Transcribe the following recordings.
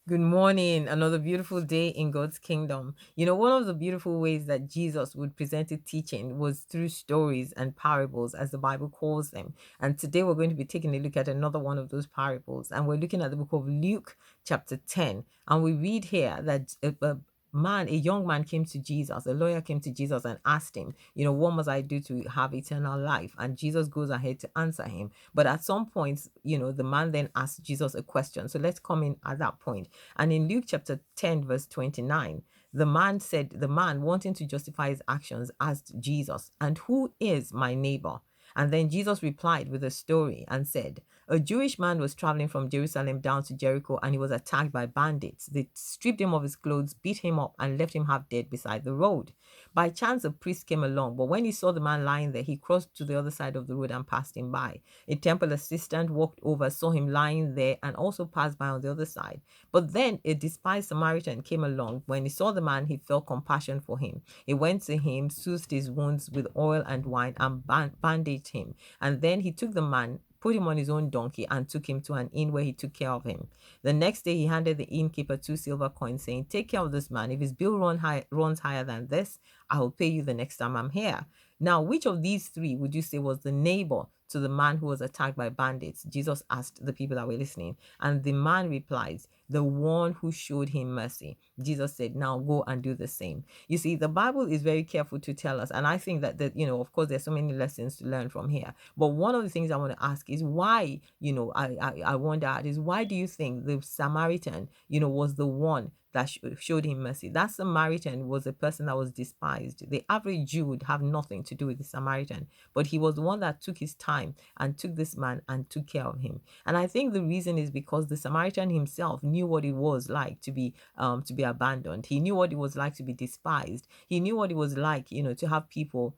Good morning. Another beautiful day in God's kingdom. One of the beautiful ways that Jesus would present it teaching was through stories and parables, as the Bible calls them. And today we're going to be taking a look at another one of those parables. And we're looking at the book of Luke, chapter 10. And we read here that a young man came to Jesus, a lawyer came to Jesus and asked him, what must I do to have eternal life? And Jesus goes ahead to answer him. But at some point, the man then asked Jesus a question. So let's come in at that point. And in Luke chapter 10, verse 29, the man wanting to justify his actions asked Jesus, "And who is my neighbor?" And then Jesus replied with a story and said, "A Jewish man was traveling from Jerusalem down to Jericho, and he was attacked by bandits. They stripped him of his clothes, beat him up, and left him half dead beside the road. By chance, a priest came along, but when he saw the man lying there, he crossed to the other side of the road and passed him by. A temple assistant walked over, saw him lying there, and also passed by on the other side. But then a despised Samaritan came along. When he saw the man, he felt compassion for him. He went to him, soothed his wounds with oil and wine, and bandaged him. And then he took the man, put him on his own donkey, and took him to an inn where he took care of him. The next day, he handed the innkeeper 2 silver coins, saying, 'Take care of this man. If his bill runs higher than this, I will pay you the next time I'm here.' Now, which of these three would you say was the neighbor to the man who was attacked by bandits?" Jesus asked the people that were listening. And the man replies, "The one who showed him mercy." Jesus said, "Now go and do the same." You see, the Bible is very careful to tell us. And I think that, of course, there's so many lessons to learn from here. But one of the things I want to ask is why, I wonder at is why do you think the Samaritan, was the one that showed him mercy? That Samaritan was a person that was despised. The average Jew would have nothing to do with the Samaritan, but he was the one that took his time and took this man and took care of him. And I think the reason is because the Samaritan himself knew what it was like to be abandoned. He knew what it was like to be despised. He knew what it was like, to have people,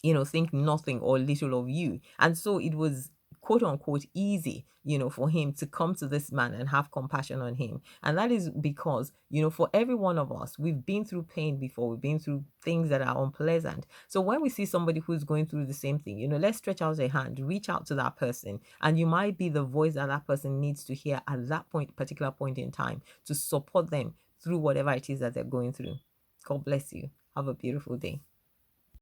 think nothing or little of you. And so it was quote unquote easy, for him to come to this man and have compassion on him. And that is because, for every one of us, we've been through pain before, we've been through things that are unpleasant. So when we see somebody who's going through the same thing, let's stretch out a hand, reach out to that person, and you might be the voice that that person needs to hear at that particular point in time to support them through whatever it is that they're going through. God bless you. Have a beautiful day.